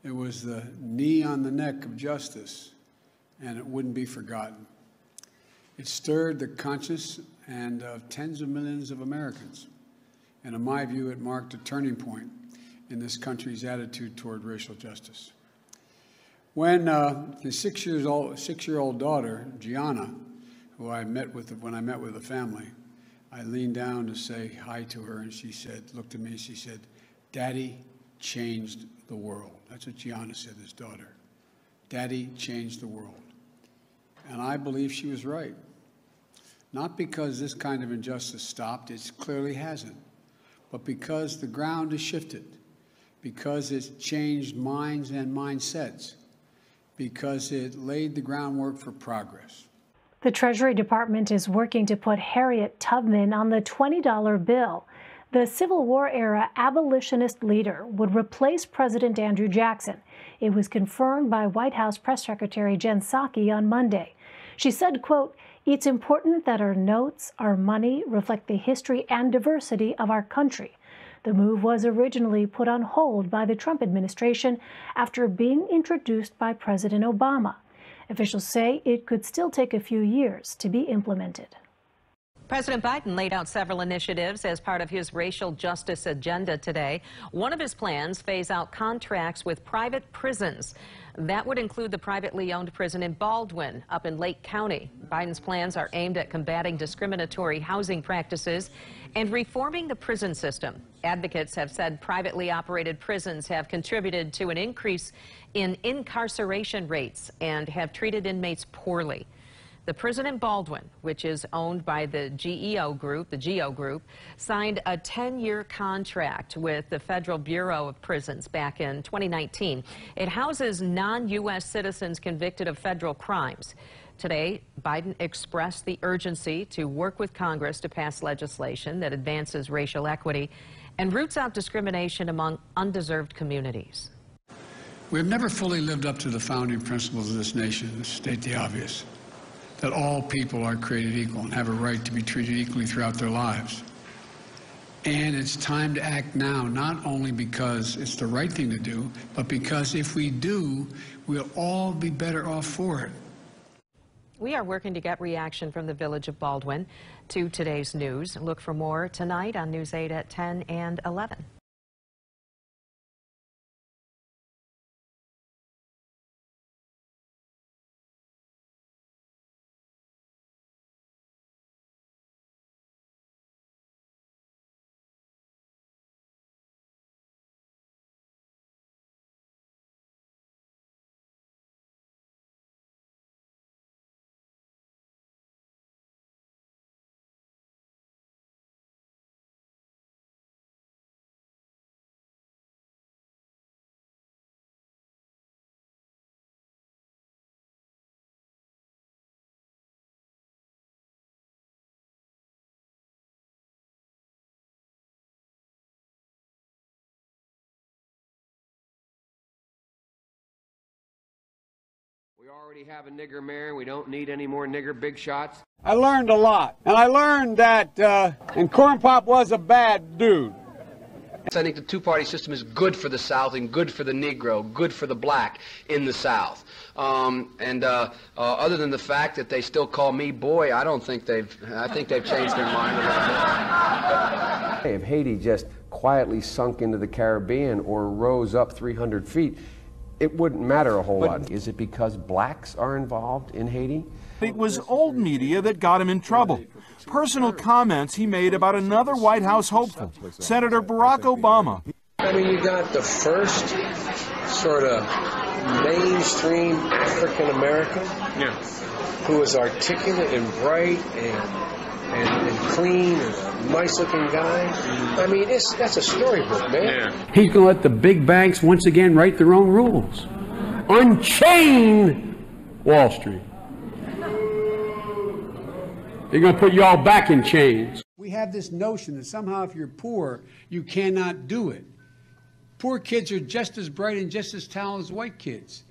It was the knee on the neck of justice, and it wouldn't be forgotten. It stirred the conscience and of tens of millions of Americans. And in my view, it marked a turning point in this country's attitude toward racial justice. When his six-year-old daughter, Gianna, who I met with when I met with the family, I leaned down to say hi to her, and she said, looked at me, and she said, "Daddy changed the world." That's what Gianna said, his daughter. Daddy changed the world. And I believe she was right. Not because this kind of injustice stopped, it clearly hasn't, but because the ground has shifted, because it's changed minds and mindsets, because it laid the groundwork for progress. The Treasury Department is working to put Harriet Tubman on the $20 bill. The Civil War-era abolitionist leader would replace President Andrew Jackson. It was confirmed by White House Press Secretary Jen Psaki on Monday. She said, quote, "It's important that our notes, our money, reflect the history and diversity of our country." The move was originally put on hold by the Trump administration after being introduced by President Obama. Officials say it could still take a few years to be implemented. President Biden laid out several initiatives as part of his racial justice agenda today. One of his plans, phase out contracts with private prisons. That would include the privately owned prison in Baldwin, up in Lake County. Biden's plans are aimed at combating discriminatory housing practices and reforming the prison system. Advocates have said privately operated prisons have contributed to an increase in incarceration rates and have treated inmates poorly. The prison in Baldwin, which is owned by the GEO Group, signed a 10-year contract with the Federal Bureau of Prisons back in 2019. It houses non-U.S. citizens convicted of federal crimes. Today, Biden expressed the urgency to work with Congress to pass legislation that advances racial equity and roots out discrimination among undeserved communities. We have never fully lived up to the founding principles of this nation, to state the obvious, that all people are created equal and have a right to be treated equally throughout their lives. And it's time to act now, not only because it's the right thing to do, but because if we do, we'll all be better off for it. We are working to get reaction from the village of Baldwin to today's news. Look for more tonight on News 8 at 10 and 11. We already have a nigger mayor. We don't need any more nigger big shots. I learned a lot, and I learned that and Corn Pop was a bad dude. I think the two-party system is good for the South and good for the Negro, good for the black in the South. Other than the fact that they still call me boy, I think they've changed their mind a little bit. If Haiti just quietly sunk into the Caribbean or rose up 300 feet, it wouldn't matter a whole lot. Is it because blacks are involved in Haiti? It was old media that got him in trouble. Personal comments he made about another White House hopeful, Senator Barack Obama. I mean, you got the first sort of mainstream African American who is articulate and bright and clean and a nice-looking guy. I mean, that's a storybook, man. Yeah. He's going to let the big banks once again write their own rules. Unchain Wall Street. They're going to put you all back in chains. We have this notion that somehow if you're poor, you cannot do it. Poor kids are just as bright and just as talented as white kids.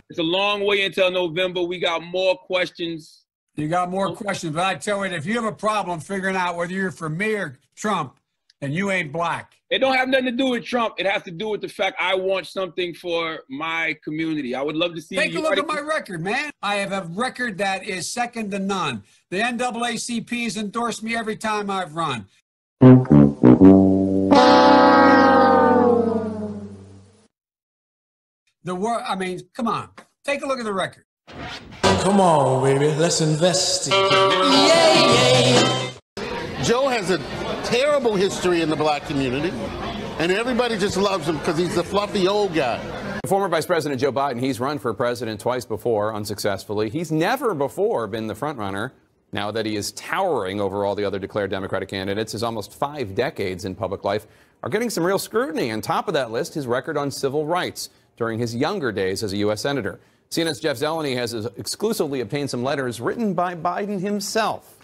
It's a long way until November. We got more questions. You got more questions, but I tell you, if you have a problem figuring out whether you're for me or Trump, then you ain't black. It don't have nothing to do with Trump. It has to do with the fact I want something for my community. I would love to see. Take a look at my record, man. I have a record that is second to none. The NAACP has endorsed me every time I've run. I mean, come on. Take a look at the record. Come on, baby. Let's investigate. Yeah. Joe has a terrible history in the black community, and everybody just loves him because he's the fluffy old guy. Former Vice President Joe Biden, he's run for president twice before, unsuccessfully. He's never before been the front runner. Now that he is towering over all the other declared Democratic candidates, his almost 5 decades in public life are getting some real scrutiny. On top of that list, his record on civil rights during his younger days as a U.S. Senator. CNN's Jeff Zeleny has exclusively obtained some letters written by Biden himself.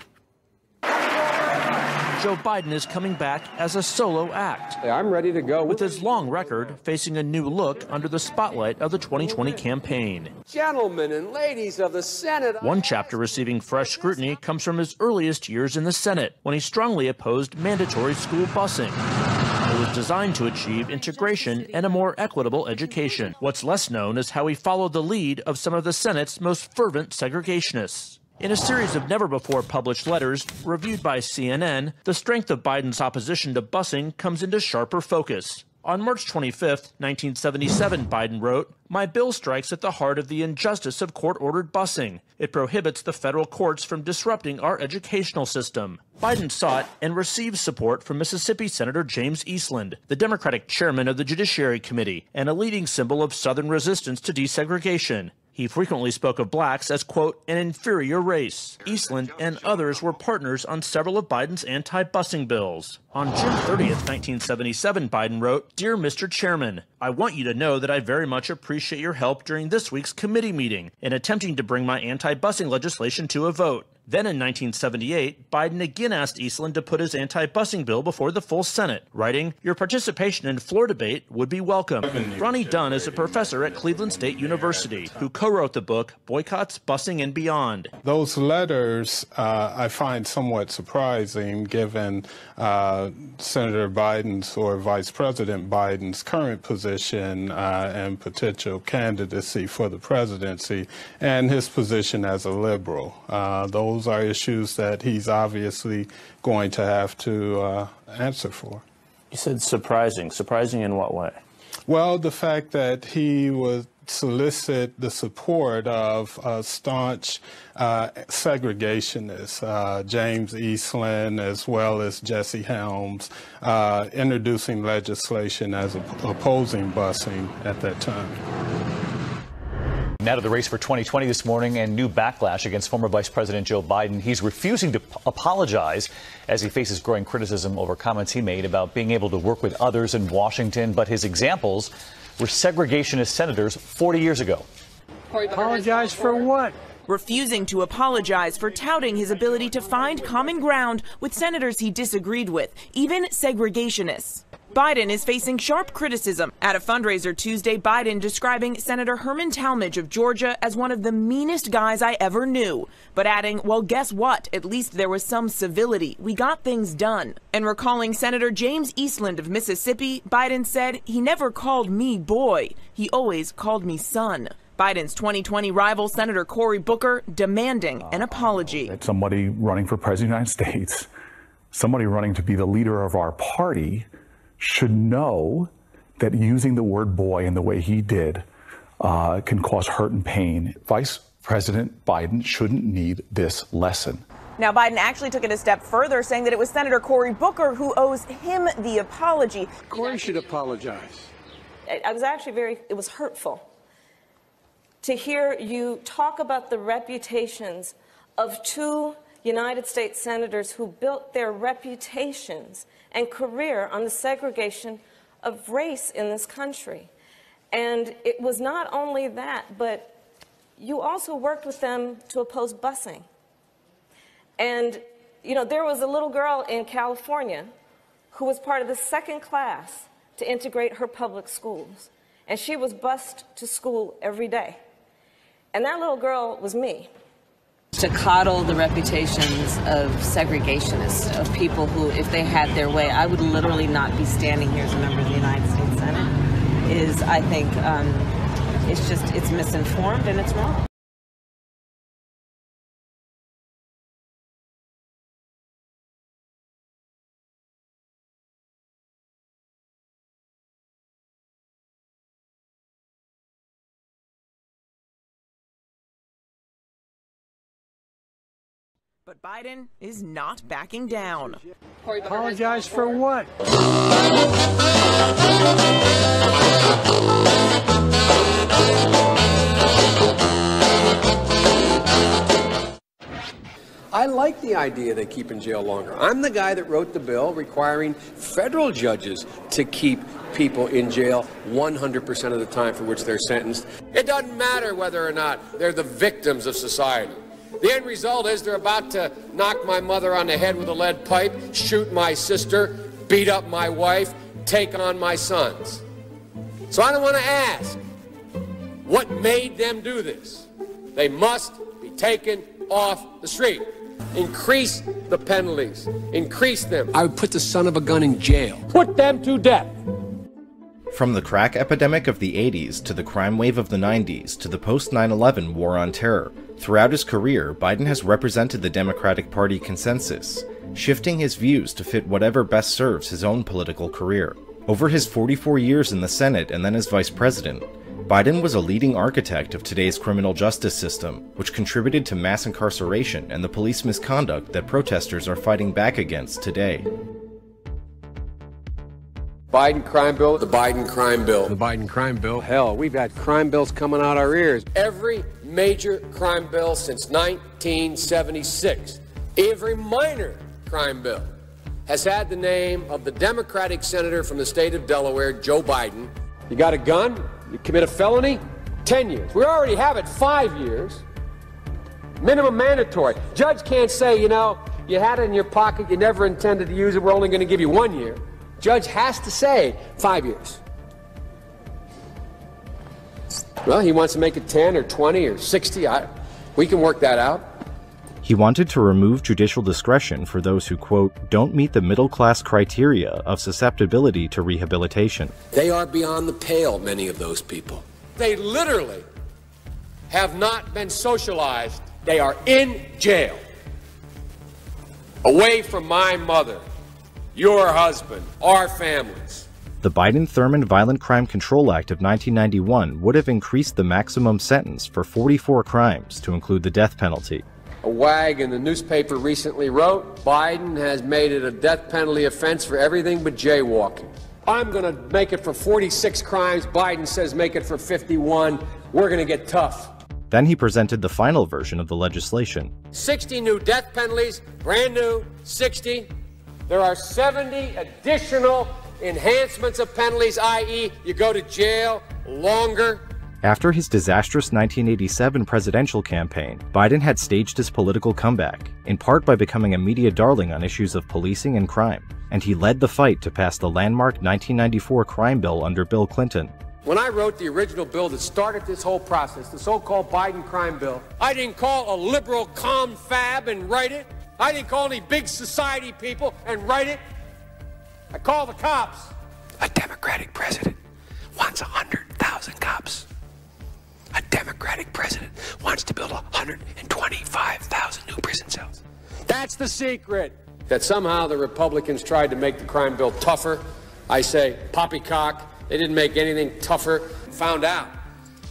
Joe Biden is coming back as a solo act. I'm ready to go. With his long record facing a new look under the spotlight of the 2020 campaign. Gentlemen and ladies of the Senate. One chapter receiving fresh scrutiny comes from his earliest years in the Senate, when he strongly opposed mandatory school busing. It was designed to achieve integration and a more equitable education. What's less known is how he followed the lead of some of the Senate's most fervent segregationists. In a series of never-before-published letters reviewed by CNN, the strength of Biden's opposition to busing comes into sharper focus. On March 25, 1977, Biden wrote, "My bill strikes at the heart of the injustice of court-ordered busing. It prohibits the federal courts from disrupting our educational system." Biden sought and received support from Mississippi Senator James Eastland, the Democratic chairman of the Judiciary Committee and a leading symbol of Southern resistance to desegregation. He frequently spoke of blacks as, quote, an inferior race. Eastland and others were partners on several of Biden's anti-busing bills. On June 30th, 1977, Biden wrote, "Dear Mr. Chairman, I want you to know that I very much appreciate your help during this week's committee meeting in attempting to bring my anti-busing legislation to a vote." Then in 1978, Biden again asked Eastland to put his anti-busing bill before the full Senate, writing, "Your participation in floor debate would be welcome." Ronnie Dunn is a professor at Cleveland State University who co-wrote the book Boycotts, Busing, and Beyond. Those letters I find somewhat surprising given Senator Biden's or Vice President Biden's current position and potential candidacy for the presidency and his position as a liberal. Those are issues that he's obviously going to have to answer for. You said surprising. Surprising in what way? Well, the fact that he would solicit the support of staunch segregationists, James Eastland as well as Jesse Helms, introducing legislation as opposing busing at that time. Now to the race for 2020 this morning and new backlash against former Vice President Joe Biden. He's refusing to apologize as he faces growing criticism over comments he made about being able to work with others in Washington. But his examples were segregationist senators 40 years ago. Apologize for what? Refusing to apologize for touting his ability to find common ground with senators he disagreed with, even segregationists. Biden is facing sharp criticism. At a fundraiser Tuesday, Biden describing Senator Herman Talmadge of Georgia as one of the meanest guys I ever knew, but adding, well, guess what? At least there was some civility. We got things done. And recalling Senator James Eastland of Mississippi, Biden said, he never called me boy. He always called me son. Biden's 2020 rival, Senator Cory Booker, demanding an apology. Somebody running for president of the United States, somebody running to be the leader of our party, should know that using the word boy in the way he did can cause hurt and pain. Vice President Biden shouldn't need this lesson. Now, Biden actually took it a step further, saying that it was Senator Cory Booker who owes him the apology. Cory should apologize. It was hurtful to hear you talk about the reputations of two United States senators who built their reputations and career on the segregation of race in this country. And it was not only that, but you also worked with them to oppose busing. And, you know, there was a little girl in California who was part of the second class to integrate her public schools. And she was bused to school every day. And that little girl was me. To coddle the reputations of segregationists, of people who, if they had their way, I would literally not be standing here as a member of the United States Senate, is, I think, it's misinformed and it's wrong. But Biden is not backing down. Apologize for what? I like the idea they keep in jail longer. I'm the guy that wrote the bill requiring federal judges to keep people in jail 100% of the time for which they're sentenced. It doesn't matter whether or not they're the victims of society. The end result is they're about to knock my mother on the head with a lead pipe, shoot my sister, beat up my wife, take on my sons. So I don't want to ask, what made them do this? They must be taken off the street. Increase the penalties. Increase them. I would put the son of a gun in jail. Put them to death. From the crack epidemic of the 80s to the crime wave of the 90s to the post-9/11 war on terror, throughout his career, Biden has represented the Democratic Party consensus, shifting his views to fit whatever best serves his own political career. Over his 44 years in the Senate and then as vice president, Biden was a leading architect of today's criminal justice system, which contributed to mass incarceration and the police misconduct that protesters are fighting back against today. Biden crime bill, the Biden crime bill. The Biden crime bill. Hell, we've had crime bills coming out our ears. Every major crime bill since 1976, every minor crime bill has had the name of the Democratic senator from the state of Delaware, Joe Biden. You got a gun, you commit a felony, 10 years. We already have it 5 years. Minimum mandatory. Judge can't say, you know, you had it in your pocket, you never intended to use it, we're only going to give you 1 year. Judge has to say 5 years. Well, he wants to make it 10 or 20 or 60. We can work that out. He wanted to remove judicial discretion for those who, quote, don't meet the middle-class criteria of susceptibility to rehabilitation. They are beyond the pale, many of those people. They literally have not been socialized. They are in jail. Away from my mother, your husband, our families. The Biden-Thurmond Violent Crime Control Act of 1991 would have increased the maximum sentence for 44 crimes to include the death penalty. A wag in the newspaper recently wrote, Biden has made it a death penalty offense for everything but jaywalking. I'm going to make it for 46 crimes. Biden says make it for 51. We're going to get tough. Then he presented the final version of the legislation. 60 new death penalties, brand new, 60. There are 70 additional enhancements of penalties, i.e., you go to jail longer. After his disastrous 1987 presidential campaign, Biden had staged his political comeback, in part by becoming a media darling on issues of policing and crime, and he led the fight to pass the landmark 1994 crime bill under Bill Clinton. When I wrote the original bill that started this whole process, the so-called Biden crime bill, I didn't call a liberal confab and write it. I didn't call any big society people and write it. I called the cops. A Democratic president wants 100,000 cops. A Democratic president wants to build 125,000 new prison cells. That's the secret. That somehow the Republicans tried to make the crime bill tougher. I say poppycock. They didn't make anything tougher. Found out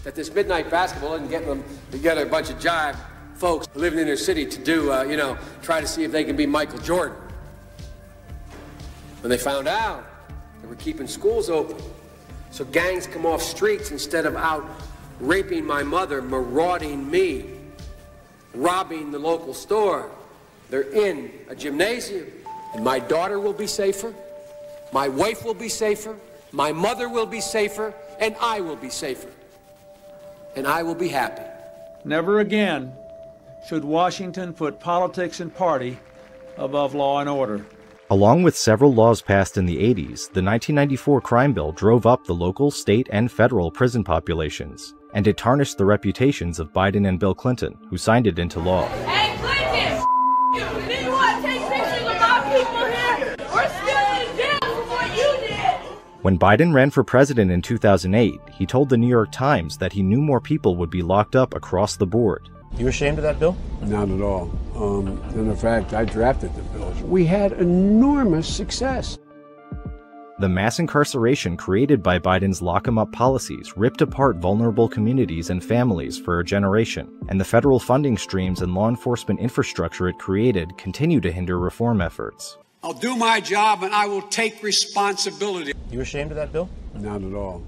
that this midnight basketball isn't getting them together, a bunch of jive folks living in their city to do, try to see if they can be Michael Jordan. When they found out, they were keeping schools open. So gangs come off streets instead of out raping my mother, marauding me, robbing the local store. They're in a gymnasium. And my daughter will be safer. My wife will be safer. My mother will be safer. And I will be safer. And I will be happy. Never again should Washington put politics and party above law and order. Along with several laws passed in the 80s, the 1994 crime bill drove up the local, state, and federal prison populations. and it tarnished the reputations of Biden and Bill Clinton, who signed it into law. Hey, Clinton, you didn't want to take pictures of my people here. We're still in jail for what you did. When Biden ran for president in 2008, he told the New York Times that he knew more people would be locked up across the board. You ashamed of that bill? Not at all. In fact, I drafted the bill. We had enormous success. The mass incarceration created by Biden's lock-em-up policies ripped apart vulnerable communities and families for a generation, and the federal funding streams and law enforcement infrastructure it created continue to hinder reform efforts. I'll do my job and I will take responsibility. You ashamed of that bill? Not at all.